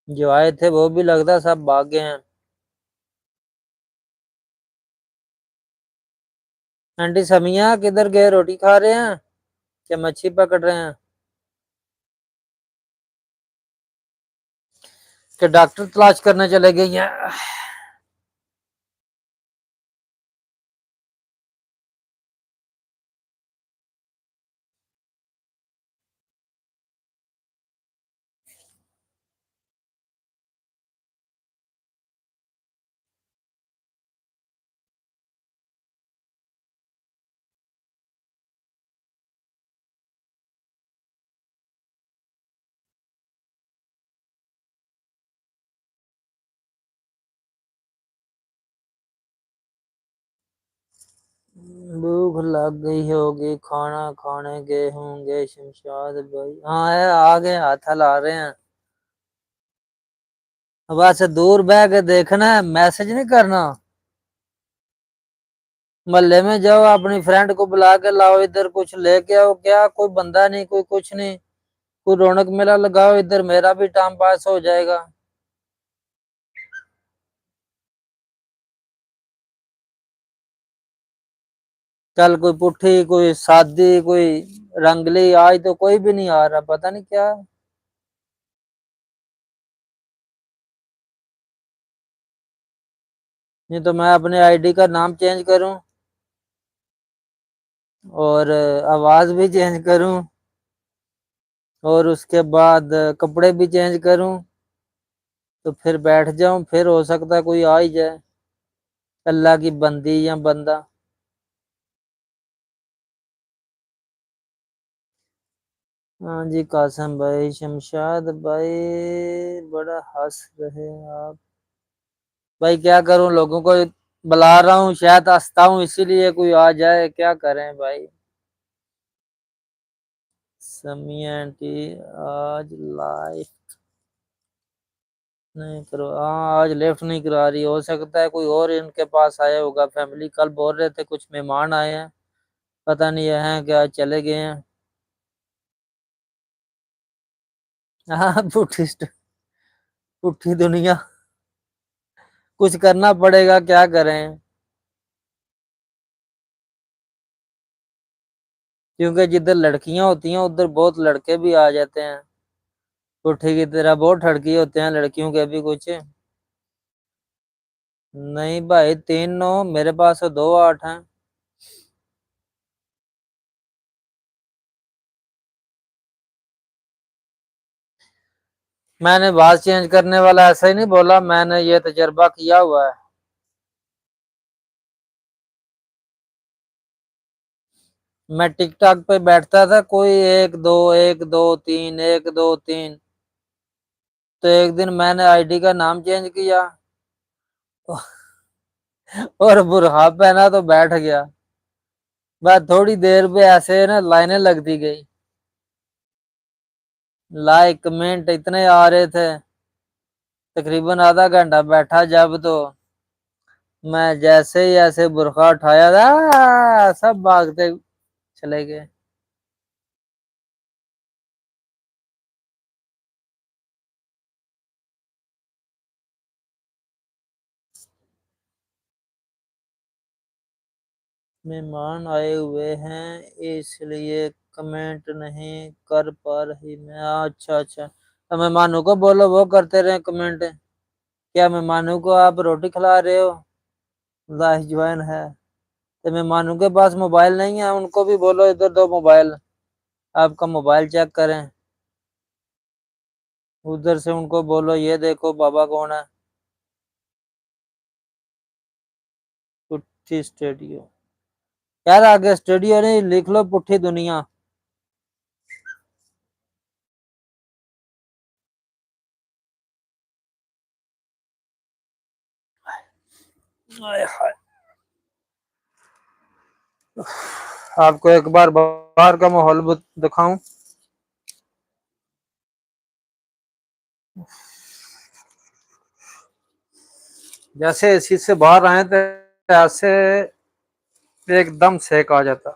जो आए थे वो भी लगता सब भाग गए हैं। आंटी समिया किधर गए, रोटी खा रहे हैं क्या मच्छी पकड़ रहे हैं? कि डॉक्टर तलाश करने चले गई हैं? भूख लग गई होगी, खाना खाने गए होंगे शमशाद भाई। हाँ है, आ गए, हाथ हिला रहे हैं। बस दूर बह के देखना है, मैसेज नहीं करना। मोहल्ले में जाओ, अपनी फ्रेंड को बुला के लाओ, इधर कुछ लेके आओ। क्या कोई बंदा नहीं, कोई कुछ नहीं, कोई रौनक मेला लगाओ इधर, मेरा भी टाइम पास हो जाएगा। कल कोई पुट्ठी, कोई शादी, कोई रंगली, आज तो कोई भी नहीं आ रहा, पता नहीं क्या। नहीं तो मैं अपने आईडी का नाम चेंज करूं और आवाज भी चेंज करूं और उसके बाद कपड़े भी चेंज करूं, तो फिर बैठ जाऊं, फिर हो सकता है कोई आ ही जाए, अल्लाह की बंदी या बंदा। हाँ जी कासिम भाई, शमशाद भाई, बड़ा हंस रहे आप। भाई क्या करूं, लोगों को बुला रहा हूँ, शायद हंसता हूँ इसीलिए कोई आ जाए, क्या करें भाई। समिया आंटी आज लाइफ नहीं करो, हाँ आज लेफ्ट नहीं करा रही, हो सकता है कोई और इनके पास आया होगा फैमिली। कल बोल रहे थे कुछ मेहमान आए हैं, पता नहीं है हैं क्या, चले गए हैं। हाँ पुठी दुनिया, कुछ करना पड़ेगा, क्या करें। क्योंकि जिधर लड़कियां होती हैं उधर बहुत लड़के भी आ जाते हैं, पुठी की तरह बहुत ठड़की होते हैं लड़कियों के भी कुछ। नहीं भाई, 3 9, मेरे पास तो 2 8 हैं। मैंने बात चेंज करने वाला ऐसा ही नहीं बोला, मैंने ये तजर्बा किया हुआ है। मैं टिकटॉक पे बैठता था, कोई 1 2 1 2 3 1 2 3, तो एक दिन मैंने आईडी का नाम चेंज किया और बुरहा पहना तो बैठ गया। बस थोड़ी देर पे ऐसे ना लाइनें लगती गई, लाइक कमेंट इतने आ रहे थे। तकरीबन आधा घंटा बैठा जब, तो मैं जैसे ही ऐसे बुरखा उठाया था, सब भागते चले गए। मेहमान आए हुए हैं इसलिए कमेंट नहीं कर पा रही मैं। अच्छा अच्छा, तो मेहमानों को बोलो वो करते रहे कमेंट। क्या मेहमानों को आप रोटी खिला रहे हो? लाइफ ज्वाइन है, तो मेहमानों के पास मोबाइल नहीं है, उनको भी बोलो इधर दो मोबाइल, आपका मोबाइल चेक करें। उधर से उनको बोलो ये देखो बाबा कौन है। पुट्ठी स्टूडियो, यार आगे स्टूडियो नहीं लिख लो, पुट्ठी दुनिया। आय हाय। आपको एक बार बाहर का माहौल दिखाऊं। जैसे एसी से बाहर आए थे, ऐसे एकदम सेक आ जाता।